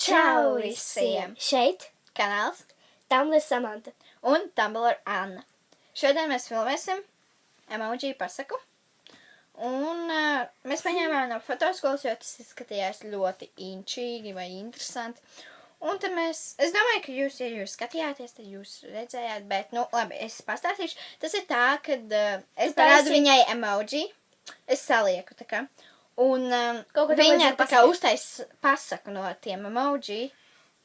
Čau visiem! Šeit Kanāls Tumblr Samanta. un Tumblr Anna. Šodien mēs filmēsim emoji pasaku. Un mēs paņēmām no fotoskolas, jo tas izskatījās ļoti inčīgi vai interesanti. Un tad es domāju, ka jūs, ja jūs skatījāties, tad jūs redzējāt, bet, labi, es pastāstīšu. Tas ir tā, kad es parādu viņai emoji, es salieku tā kā. Un viņa tā kā uztais pasaku no tiem emoji.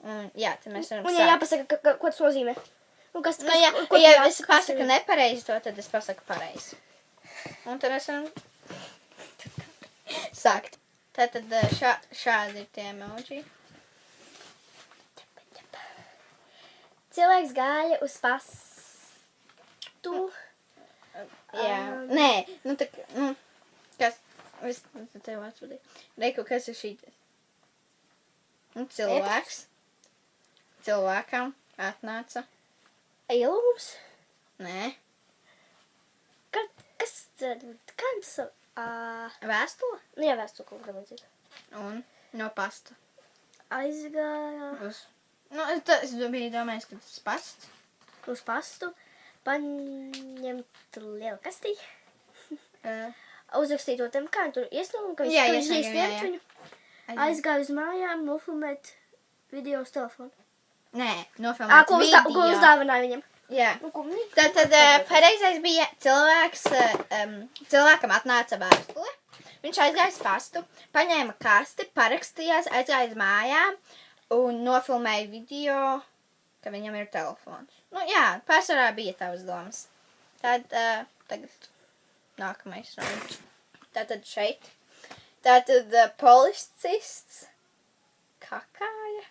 Un, jā, tad mēs varam Un ja jāpasaka, ko tas nozīmē. Un kas, ja es pasaku nepareizi to, tad es pasaku pareizi. Un tad mēs varam sākt. Tātad šādi ir tie emoji. Cilvēks gāja uz pastu. Jā, nē, kas, es tev atsūtīju. Reiku, kas ir šītas? Cilvēks. Cilvēkam atnāca. Ielūms? Nē. Kas tas? Vēstule? Jā, vēstuli kaut kā līdzīgi. Un no pasta. Aizgāja Es biju domājis, ka tas pasts. uz pastu, paņemt lielu kastī, uzrakstīt to tam kā, tur iesnūmu, ka viņš sniegt viņu. Aizgāja uz mājām, nofilmēt video uz telefonu. Nē, nofilmēt video. Ko uzdāvināja viņam? Jā. Tad pareizais bija cilvēkam atnāca vēstule. Viņš aizgāja uz pastu, paņēma kasti, parakstījās, aizgāja uz mājām un nofilmēja video, ka viņam ir telefons. Jā, pārsvarā bija tavas domas. Tad tagad nākamais rauns. Tātad šeit. Tātad policists kakāja.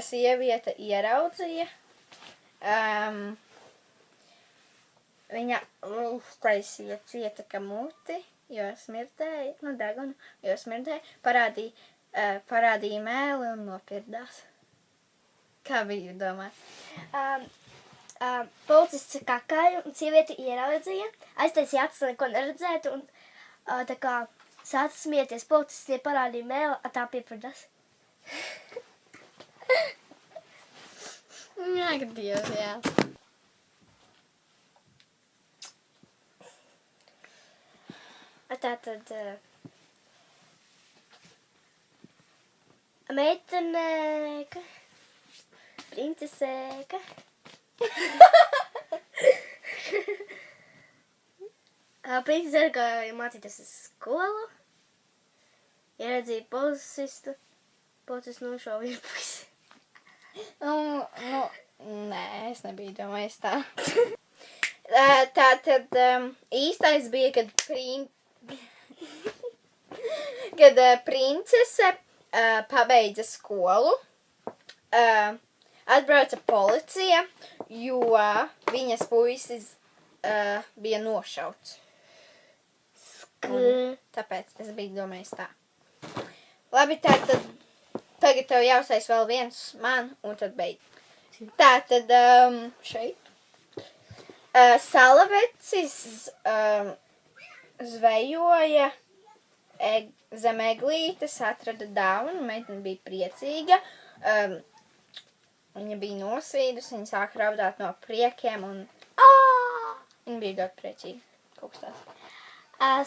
Sieviete ieraudzīja. Viņa uztaisīja cieta ka muti, jo smirdēja, degunu, jo smirdēja, parādīja mēli un nopirdās. Kā bija domāt? Policists kakāja un sievieti ieraudzīja, aiztaisīja acis, neko neredzētu un tā kā sāca smieties. Policists viņai parādīja mēli, tā piepirdās. Ak, Dievs, jā. Tātad meitenēka, princesēka. Princesēka gāja mācīties uz skolu, ieraudzīja policistu, policists nošauja viņa puisi. Nē, es nebiju domājis tā. Tātad īstais bija, kad princese pabeidza skolu, atbrauca policija, jo viņas puisis bija nošauts. Tāpēc es biju domājis tā. Labi, tātad tagad tev jāuztais vēl viens man, un tad beidz. Tātad šeit. Salavecis zvejoja zem eglītes, atrada dāvanu, meitene bija priecīga. Viņa bija nosvīdus, viņa sāka raudāt no priekiem, un viņa bija ļoti priecīga. Kaut kas tāds.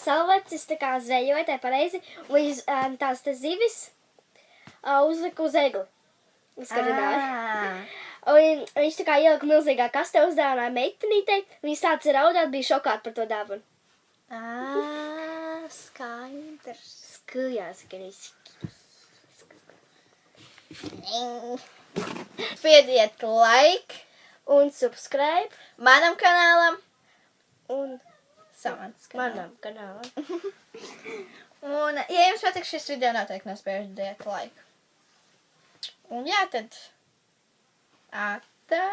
Salavecis tā kā zvejoja, tā pareizi, un viņš tās te zivis uzlika uz egli. Un viņš tā kā ielika milzīgā kastē, uzdāvināja meitenītei, viņa sāca raudāt, bija šokāta par to dāvanu. Skaidrs. Jāsaka, Spiediet like un subscribe manam kanālam un Samantas kanālam. manam kanālam. Un, ja jums patīk šis video, noteikti nespējiet like. Un jā, tad atā!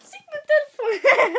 Cik man telefonu?